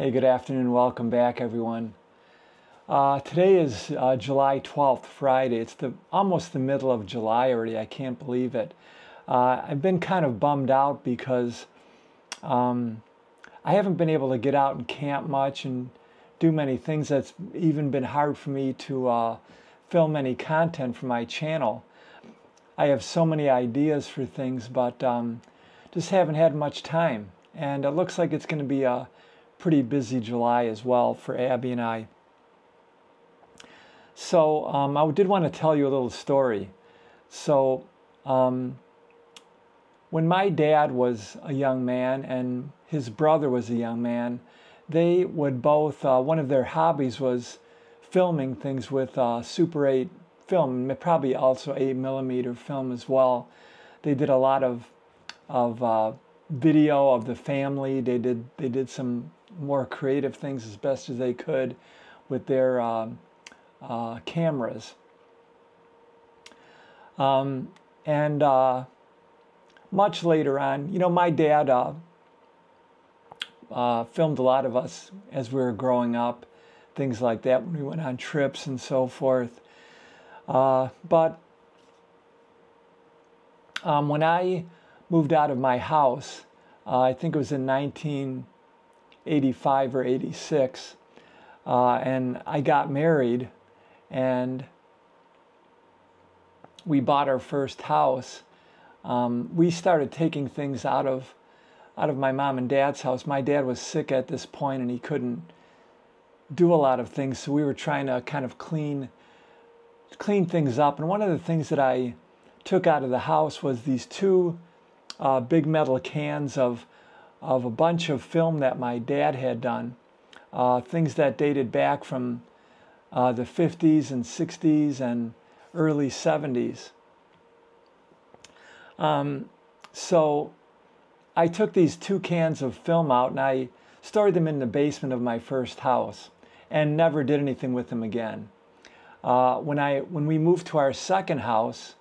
Hey, good afternoon. Welcome back, everyone. Today is July 12th, Friday. It's almost the middle of July already. I can't believe it. I've been kind of bummed out because I haven't been able to get out and camp much and do many things. That's even been hard for me to film any content for my channel. I have so many ideas for things, but just haven't had much time. And it looks like it's going to be a pretty busy July as well for Abby and I. So I did want to tell you a little story. So when my dad was a young man and his brother was a young man, they would both, one of their hobbies was filming things with Super 8 film, probably also 8mm film as well. They did a lot of video of the family. They did some more creative things as best as they could with their cameras. Much later on, my dad filmed a lot of us as we were growing up, things like that when we went on trips and so forth. But when I moved out of my house, I think it was in 1985 or 86, and I got married and we bought our first house. We started taking things out of my mom and dad's house. My dad was sick at this point and he couldn't do a lot of things, so we were trying to kind of clean things up. And one of the things that I took out of the house was these two big metal cans of a bunch of film that my dad had done, things that dated back from the 50s and 60s and early 70s. So I took these two cans of film out and I stored them in the basement of my first house and never did anything with them again. When we moved to our second house,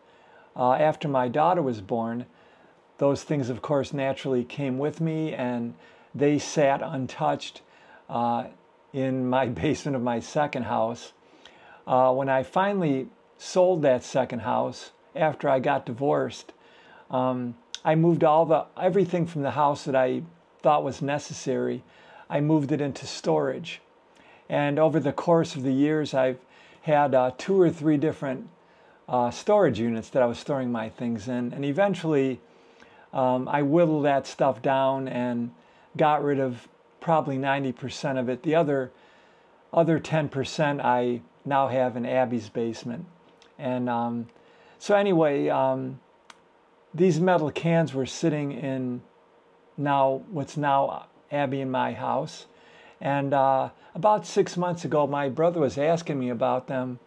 after my daughter was born, those things, of course, naturally came with me, and they sat untouched in my basement of my second house. When I finally sold that second house, after I got divorced, I moved everything from the house that I thought was necessary. I moved it into storage. And over the course of the years, I've had 2 or 3 different storage units that I was storing my things in. And eventually, I whittled that stuff down and got rid of probably 90% of it. The other 10% I now have in Abby's basement. And so anyway, these metal cans were sitting in what's now Abby and my house. And about 6 months ago, my brother was asking me about them.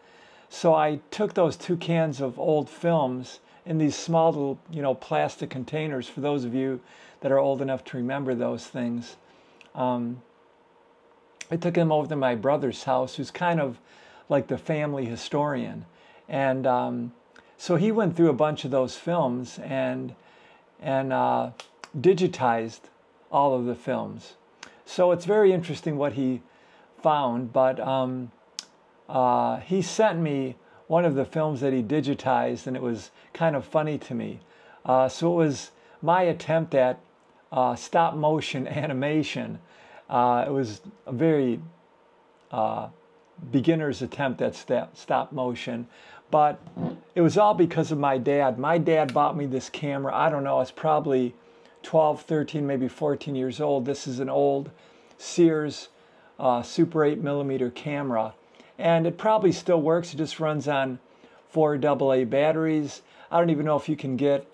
So I took those 2 cans of old films in these small little, plastic containers, for those of you that are old enough to remember those things. I took them over to my brother's house, who's kind of like the family historian. And so he went through a bunch of those films and digitized all of the films. So it's very interesting what he found, but he sent me one of the films that he digitized, and it was kind of funny to me. So it was my attempt at stop motion animation. It was a very beginner's attempt at stop motion, but it was all because of my dad. My dad bought me this camera. I don't know, it's probably 12, 13, maybe 14 years old. This is an old Sears Super 8mm camera. And it probably still works. It just runs on 4 AA batteries. I don't even know if you can get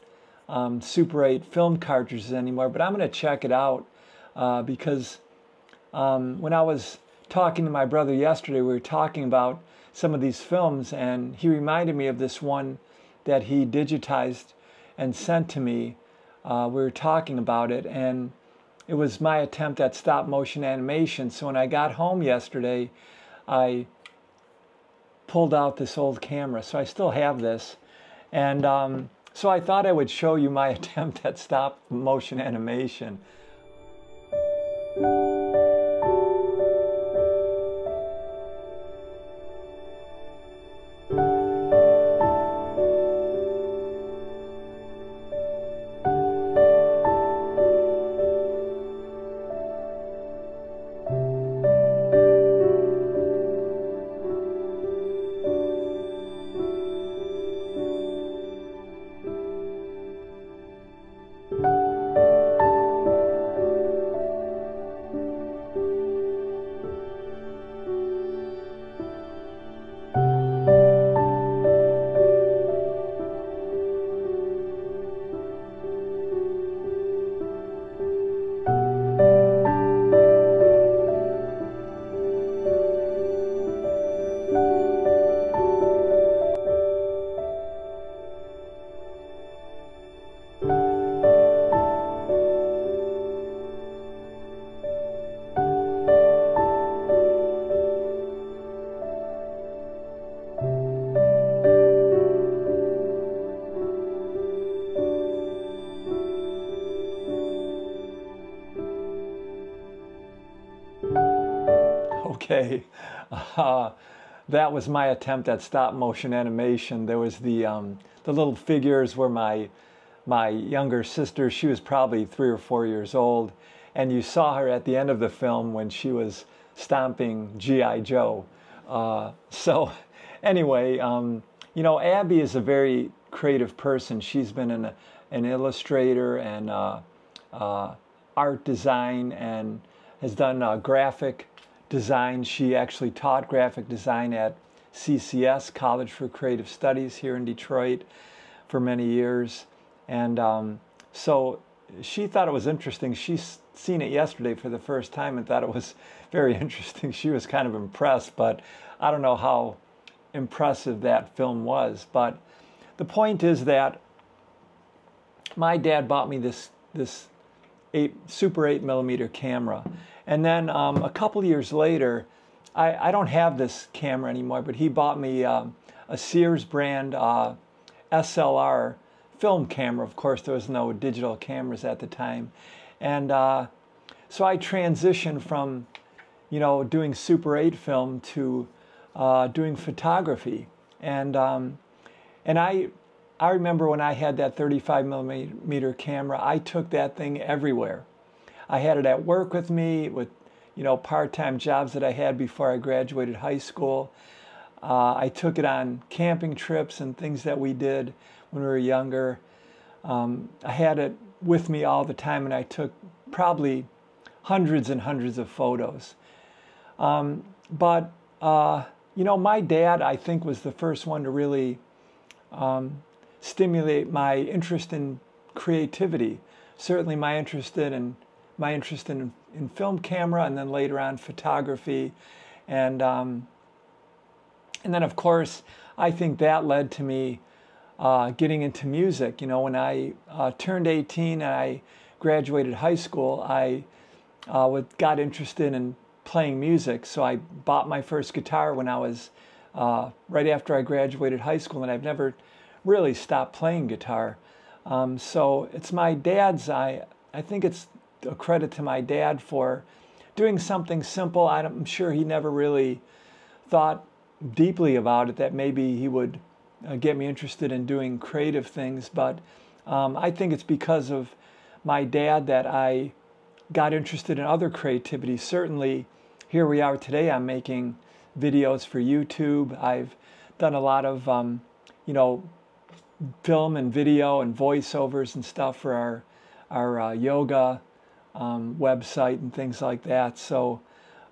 Super 8 film cartridges anymore, but I'm going to check it out because when I was talking to my brother yesterday, we were talking about some of these films, and he reminded me of this one that he digitized and sent to me. We were talking about it, and it was my attempt at stop motion animation. So when I got home yesterday, I pulled out this old camera. So I still have this. And so I thought I would show you my attempt at stop motion animation. Okay. Uh, that was my attempt at stop motion animation. There was the little figures where my younger sister, she was probably 3 or 4 years old, and you saw her at the end of the film when she was stomping G.I. Joe. So anyway, you know, Abby is a very creative person. She's been an illustrator and art design, and has done graphic design. She actually taught graphic design at CCS, College for Creative Studies, here in Detroit for many years. And so she thought it was interesting. She's seen it yesterday for the first time and thought it was very interesting. She was kind of impressed, but I don't know how impressive that film was. But the point is that my dad bought me this Super 8mm camera. And then a couple years later, I don't have this camera anymore, but he bought me a Sears brand SLR film camera. Of course, there was no digital cameras at the time. And so I transitioned from, you know, doing Super 8 film to doing photography. And I remember when I had that 35mm camera, I took that thing everywhere. I had it at work with me, with, you know, part-time jobs that I had before I graduated high school. I took it on camping trips and things that we did when we were younger. I had it with me all the time, and I took probably hundreds and hundreds of photos. But you know, my dad, I think, was the first one to really stimulate my interest in creativity. Certainly my interest in film camera, and then later on photography. And then, of course, I think that led to me getting into music. You know, when I turned 18 and I graduated high school, I got interested in playing music. So I bought my first guitar when I was right after I graduated high school, and I've never really stopped playing guitar. So it's my dad's, I think it's a credit to my dad for doing something simple. I'm sure he never really thought deeply about it, that maybe he would get me interested in doing creative things. But I think it's because of my dad that I got interested in other creativity. Certainly, here we are today. I'm making videos for YouTube. I've done a lot of, you know, film and video and voiceovers and stuff for our yoga website and things like that. So,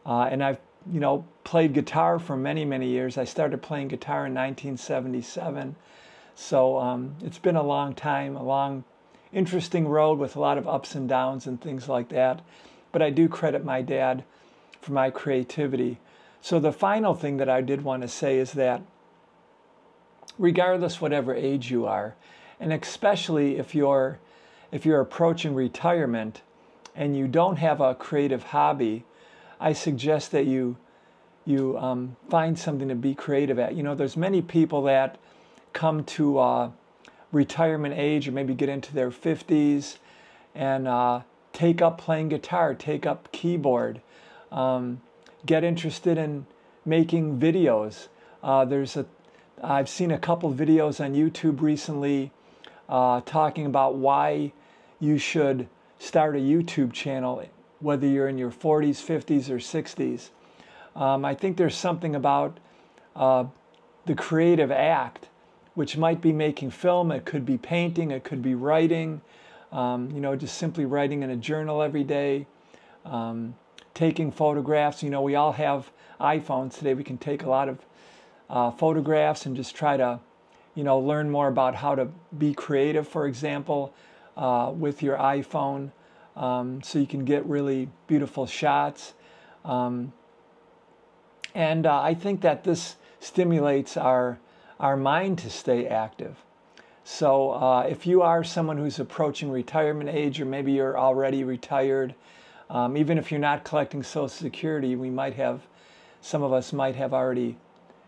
and I've, you know, played guitar for many, many years. I started playing guitar in 1977. So it's been a long time, a long, interesting road with a lot of ups and downs and things like that. But I do credit my dad for my creativity. So the final thing that I did want to say is that regardless whatever age you are, and especially if you're approaching retirement and you don't have a creative hobby, I suggest that you find something to be creative at. You know, there's many people that come to retirement age, or maybe get into their 50s, and take up playing guitar, take up keyboard, get interested in making videos. I've seen a couple videos on YouTube recently talking about why you should start a YouTube channel, whether you're in your 40s, 50s, or 60s. I think there's something about the creative act, which might be making film. It could be painting, it could be writing, you know, just simply writing in a journal every day, taking photographs. You know, we all have iPhones today. We can take a lot of photographs and just try to, you know, learn more about how to be creative, for example, with your iPhone, so you can get really beautiful shots. And I think that this stimulates our mind to stay active. So if you are someone who's approaching retirement age, or maybe you're already retired, even if you're not collecting Social Security, some of us might have already,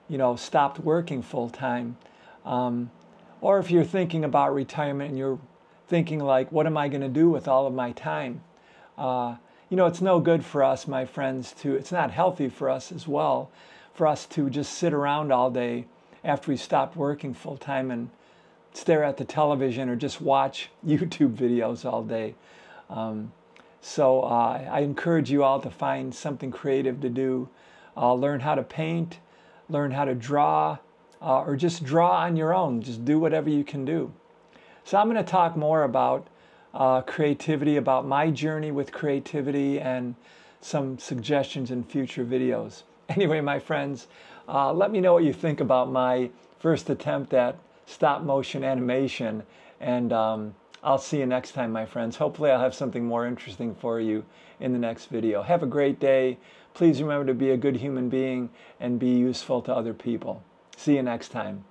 you know, stopped working full time. Or if you're thinking about retirement and you're thinking like, what am I going to do with all of my time? You know, it's no good for us, my friends, it's not healthy for us as well, for us to just sit around all day after we stopped working full time and stare at the television or just watch YouTube videos all day. So I encourage you all to find something creative to do. Learn how to paint, learn how to draw, or just draw on your own. Just do whatever you can do. So I'm going to talk more about creativity, about my journey with creativity, and some suggestions in future videos. Anyway, my friends, let me know what you think about my first attempt at stop motion animation, and I'll see you next time, my friends. Hopefully I'll have something more interesting for you in the next video. Have a great day. Please remember to be a good human being and be useful to other people. See you next time.